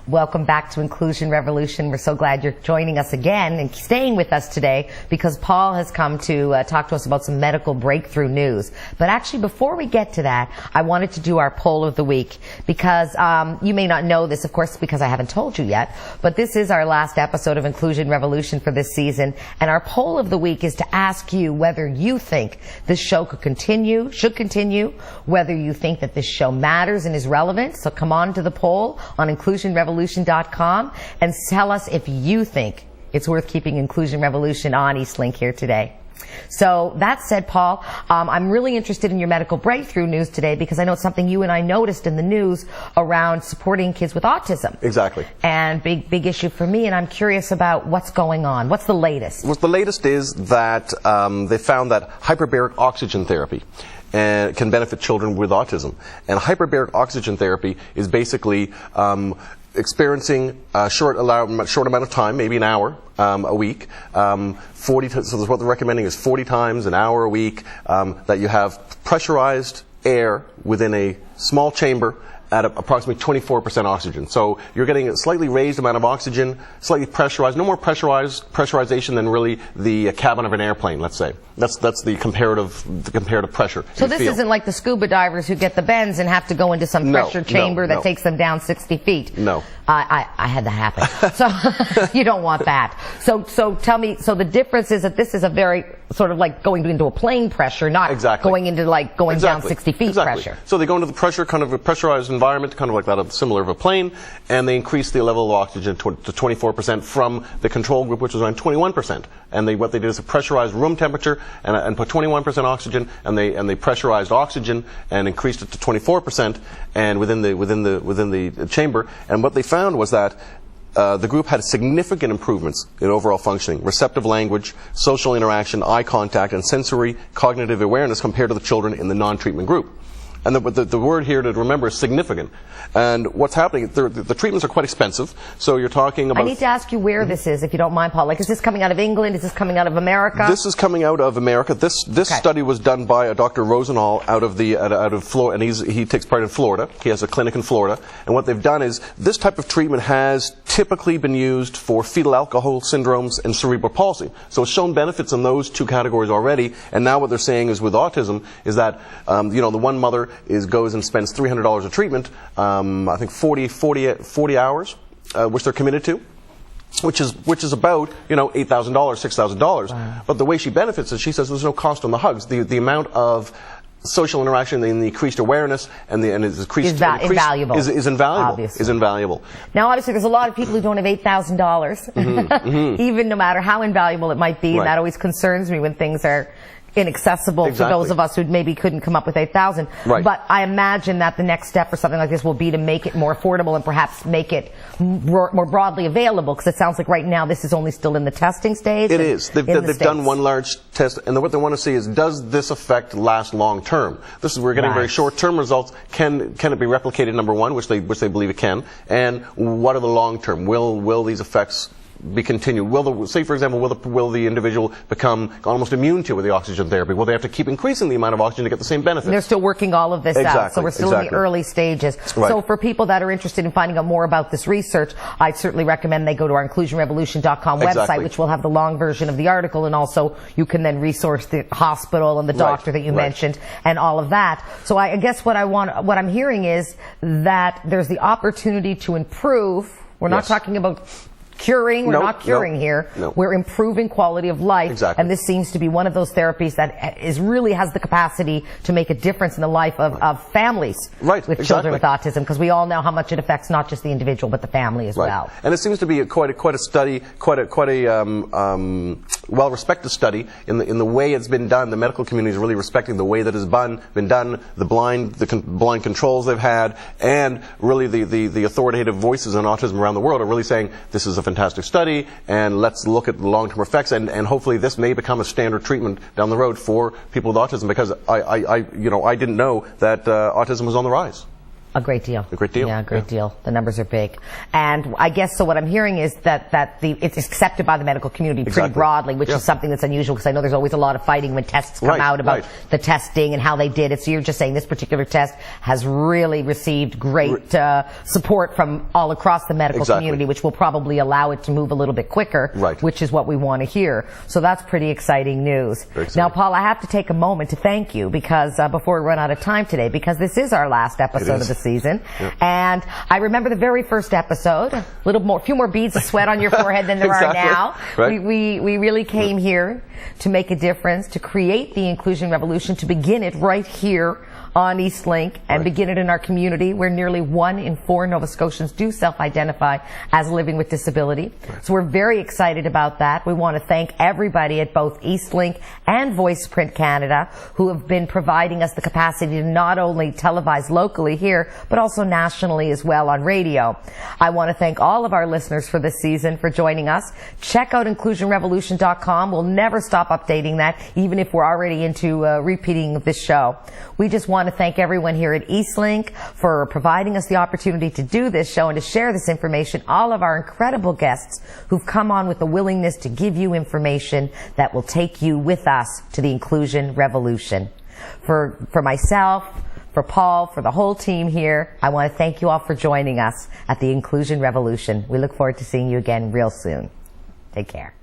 Welcome back to Inclusion Revolution. We're so glad you're joining us again and staying with us today because Paul has come to talk to us about some medical breakthrough news. But actually, before we get to that, I wanted to do our poll of the week because you may not know this, of course, because I haven't told you yet, but this is our last episode of Inclusion Revolution for this season. And our poll of the week is to ask you whether you think this show should continue, whether you think that this show matters and is relevant. So come on to the poll on inclusionrevolution.com and tell us if you think it's worth keeping Inclusion Revolution on Eastlink here today. So that said, Paul, I'm really interested in your medical breakthrough news today because I know it's something you and I noticed in the news around supporting kids with autism. Exactly. And big issue for me, and I'm curious about what's going on. What's the latest? Well, the latest is that they found that hyperbaric oxygen therapy can benefit children with autism. And hyperbaric oxygen therapy is basically experiencing a short amount of time, maybe an hour a week. So what they're recommending is 40 times an hour a week that you have pressurized air within a small chamber at approximately 24% oxygen. So you're getting a slightly raised amount of oxygen, slightly pressurized, no more pressurization than really the cabin of an airplane, let's say. That's the comparative pressure. So this isn't like the scuba divers who get the bends and have to go into some pressure chamber that takes them down 60 feet. No. I had that happen. So you don't want that. So tell me, so the difference is that this is a very sort of like going into a plane pressure, not going into like going down 60 feet pressure. So they go into the pressure, kind of a pressurized environment, kind of like that of similar of a plane, and they increase the level of oxygen to 24% from the control group, which was around 21%. And what they did is a pressurized room temperature and put 21% oxygen, and they pressurized oxygen and increased it to 24%, and within the chamber. And what they found was that the group had significant improvements in overall functioning, receptive language, social interaction, eye contact, and sensory cognitive awareness compared to the children in the non-treatment group. And the word here to remember is significant. And what's happening, the treatments are quite expensive. So you're talking about... I need to ask you where this is, if you don't mind, Paul. Like, is this coming out of England? Is this coming out of America? This is coming out of America. This study was done by a Dr. Rosenhall out of Florida, and he takes part in Florida. He has a clinic in Florida. And what they've done is this type of treatment has typically been used for fetal alcohol syndromes and cerebral palsy. So it's shown benefits in those two categories already. And now what they're saying is with autism is that the one mother goes and spends $300 of treatment, I think 40 hours, which they're committed to, which is about $8,000, $6,000. Wow. But the way she benefits is she says there's no cost on the hugs. The amount of social interaction and the increased awareness and invaluable. Is invaluable. Obviously. Is invaluable. Now, obviously, there's a lot of people who don't have $8,000, even no matter how invaluable it might be, and that always concerns me when things are inaccessible for those of us who maybe couldn't come up with $8,000. Right. But I imagine that the next step for something like this will be to make it more affordable and perhaps make it more broadly available, because it sounds like right now this is only still in the testing stage. It is. They've done one large test, and what they want to see is, does this effect last long term? We're getting very short term results. Can it be replicated, number one, which they believe it can, and what are the long term? Will these effects be continued? Say, for example, will the individual become almost immune to with the oxygen therapy? Will they have to keep increasing the amount of oxygen to get the same benefits? They're still working all of this out, so we're still in the early stages. Right. So for people that are interested in finding out more about this research, I'd certainly recommend they go to our inclusionrevolution.com website, which will have the long version of the article, and also you can then resource the hospital and the doctor that you mentioned and all of that. So I guess what I'm hearing is that there's the opportunity to improve. We're not talking about curing. We're not curing here. No. We're improving quality of life. Exactly. And this seems to be one of those therapies that really has the capacity to make a difference in the life of families with children with autism, because we all know how much it affects not just the individual but the family as well. And it seems to be quite a study, quite a well-respected study in the way it's been done. The medical community is really respecting the way that it's been done, the blind controls they've had, and really the authoritative voices on autism around the world are really saying this is a fantastic study, and let's look at the long-term effects, and hopefully this may become a standard treatment down the road for people with autism, because I didn't know that autism was on the rise. A great deal. A great deal. Yeah, a great deal. The numbers are big. And I guess, so what I'm hearing is that it's accepted by the medical community pretty broadly, which is something that's unusual, because I know there's always a lot of fighting when tests come out about the testing and how they did it. So you're just saying this particular test has really received great support from all across the medical community, which will probably allow it to move a little bit quicker, which is what we want to hear. So that's pretty exciting news. Now, Paul, I have to take a moment to thank you, because before we run out of time today, because this is our last episode of the season. And I remember the very first episode, a few more beads of sweat on your forehead than there are now. We really came here to make a difference, to create the inclusion revolution, to begin it right here on Eastlink and begin it in our community, where nearly 1 in 4 Nova Scotians do self-identify as living with disability. So we're very excited about that. We want to thank everybody at both Eastlink and Voice Print Canada who have been providing us the capacity to not only televise locally here, but also nationally as well on radio. I want to thank all of our listeners for this season for joining us. Check out inclusionrevolution.com. We'll never stop updating that, even if we're already into repeating this show. We just want to thank everyone here at Eastlink for providing us the opportunity to do this show and to share this information. All of our incredible guests who've come on with the willingness to give you information that will take you with us to the inclusion revolution. For myself, for Paul, for the whole team here, I want to thank you all for joining us at the Inclusion Revolution. We look forward to seeing you again real soon. Take care.